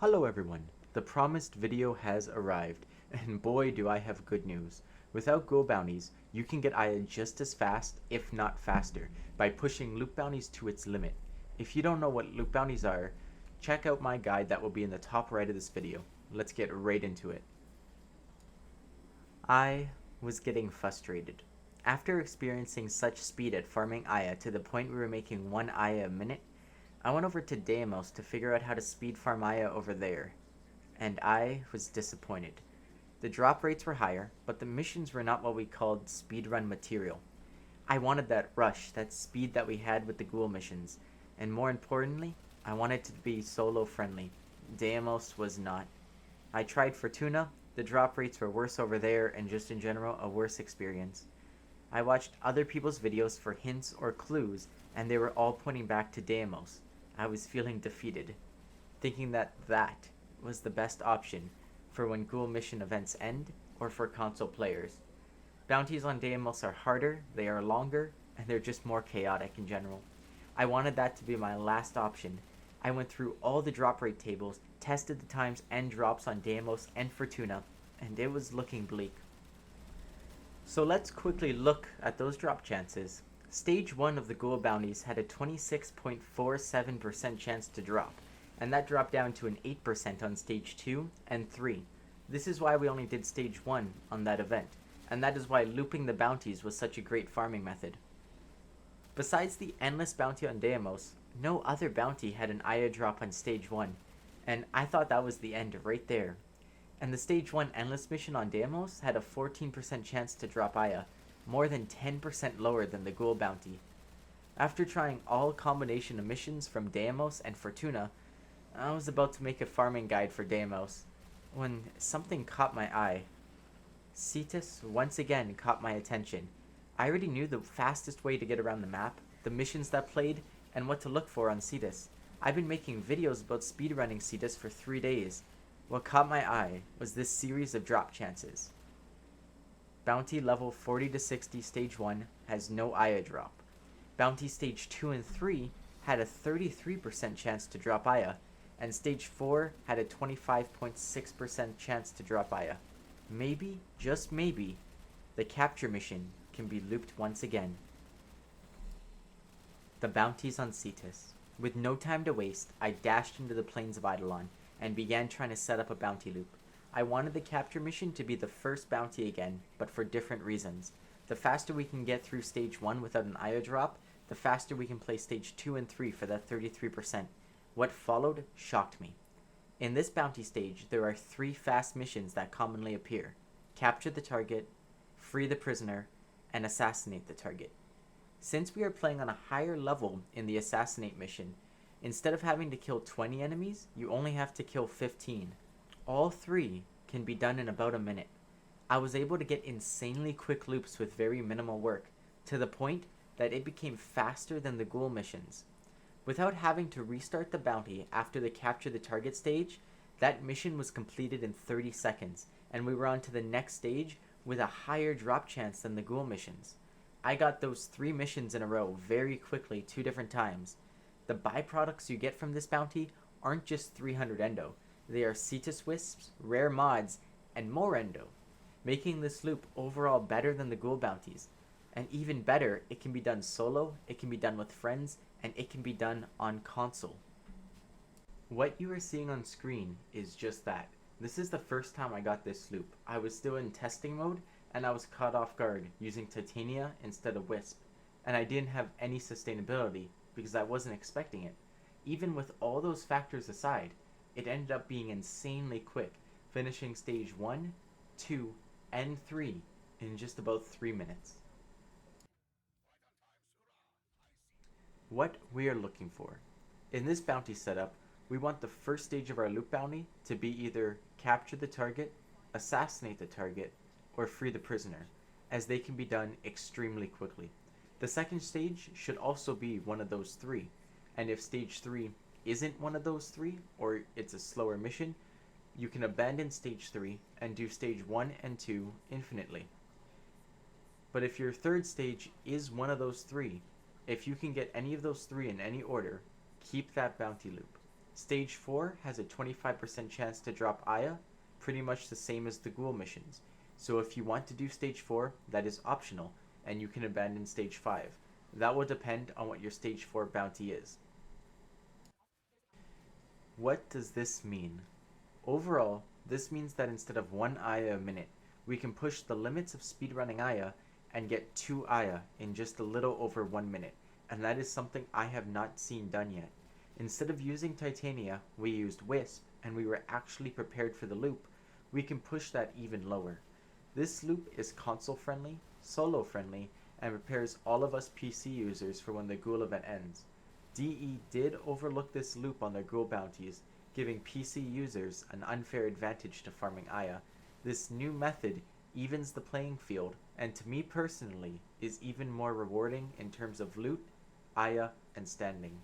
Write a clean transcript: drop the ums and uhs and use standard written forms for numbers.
Hello everyone, the promised video has arrived, and boy do I have good news. Without Ghoul bounties, you can get Aya just as fast, if not faster, by pushing loop bounties to its limit. If you don't know what loop bounties are, check out my guide that will be in the top right of this video. Let's get right into it. I was getting frustrated. After experiencing such speed at farming Aya to the point we were making 1 Aya a minute, I went over to Deimos to figure out how to speed farm Aya over there, and I was disappointed. The drop rates were higher, but the missions were not what we called speedrun material. I wanted that rush, that speed that we had with the Ghoul missions, and more importantly, I wanted to be solo friendly. Deimos was not. I tried Fortuna, the drop rates were worse over there, and just in general, a worse experience. I watched other people's videos for hints or clues, and they were all pointing back to Deimos. I was feeling defeated, thinking that was the best option for when Ghoul mission events end or for console players. Bounties on Deimos are harder, they are longer, and they're just more chaotic in general. I wanted that to be my last option. I went through all the drop rate tables, tested the times and drops on Deimos and Fortuna, and it was looking bleak. So let's quickly look at those drop chances. Stage 1 of the Ghoul bounties had a 26.47% chance to drop, and that dropped down to an 8% on Stage 2 and 3. This is why we only did Stage 1 on that event, and that is why looping the bounties was such a great farming method. Besides the endless bounty on Deimos, no other bounty had an Aya drop on Stage 1, and I thought that was the end right there. And the Stage 1 endless mission on Deimos had a 14% chance to drop Aya, more than 10% lower than the Ghoul bounty. After trying all combination of missions from Deimos and Fortuna, I was about to make a farming guide for Deimos, when something caught my eye. Cetus once again caught my attention. I already knew the fastest way to get around the map, the missions that played, and what to look for on Cetus. I've been making videos about speedrunning Cetus for 3 days. What caught my eye was this series of drop chances. Bounty level 40 to 60 stage 1 has no Aya drop. Bounty stage 2 and 3 had a 33% chance to drop Aya, and stage 4 had a 25.6% chance to drop Aya. Maybe, just maybe, the capture mission can be looped once again. The bounties on Cetus. With no time to waste, I dashed into the plains of Eidolon and began trying to set up a bounty loop. I wanted the capture mission to be the first bounty again, but for different reasons. The faster we can get through stage 1 without an Aya drop, the faster we can play stage 2 and 3 for that 33%. What followed shocked me. In this bounty stage, there are 3 fast missions that commonly appear: capture the target, free the prisoner, and assassinate the target. Since we are playing on a higher level in the assassinate mission, instead of having to kill 20 enemies, you only have to kill 15. All 3 can be done in about a minute. I was able to get insanely quick loops with very minimal work, to the point that it became faster than the Ghoul missions. Without having to restart the bounty after the capture the target stage, that mission was completed in 30 seconds, and we were on to the next stage with a higher drop chance than the Ghoul missions. I got those 3 missions in a row very quickly 2 different times. The byproducts you get from this bounty aren't just 300 endo. They are Cetus wisps, rare mods, and more endo, making this loop overall better than the Ghoul bounties. And even better, it can be done solo, it can be done with friends, and it can be done on console. What you are seeing on screen is just that. This is the first time I got this loop. I was still in testing mode, and I was caught off guard using Titania instead of Wisp, and I didn't have any sustainability because I wasn't expecting it. Even with all those factors aside, it ended up being insanely quick, finishing stage 1, 2, and 3 in just about 3 minutes. What we are looking for. In this bounty setup, we want the first stage of our loop bounty to be either capture the target, assassinate the target, or free the prisoner, as they can be done extremely quickly. The second stage should also be one of those 3, and if stage 3 isn't one of those 3, or it's a slower mission, you can abandon stage 3 and do stage 1 and 2 infinitely. But if your third stage is one of those 3, if you can get any of those 3 in any order, keep that bounty loop. Stage 4 has a 25% chance to drop Aya, pretty much the same as the Ghoul missions. So if you want to do Stage 4, that is optional, and you can abandon Stage 5. That will depend on what your Stage 4 bounty is. What does this mean? Overall, this means that instead of 1 Aya a minute, we can push the limits of speedrunning Aya and get 2 Aya in just a little over 1 minute, and that is something I have not seen done yet. Instead of using Titania, we used Wisp, and we were actually prepared for the loop. We can push that even lower. This loop is console friendly, solo friendly, and prepares all of us PC users for when the Ghoul event ends. DE did overlook this loop on their Ghoul bounties, giving PC users an unfair advantage to farming Aya. This new method evens the playing field, and to me personally, is even more rewarding in terms of loot, Aya, and standing.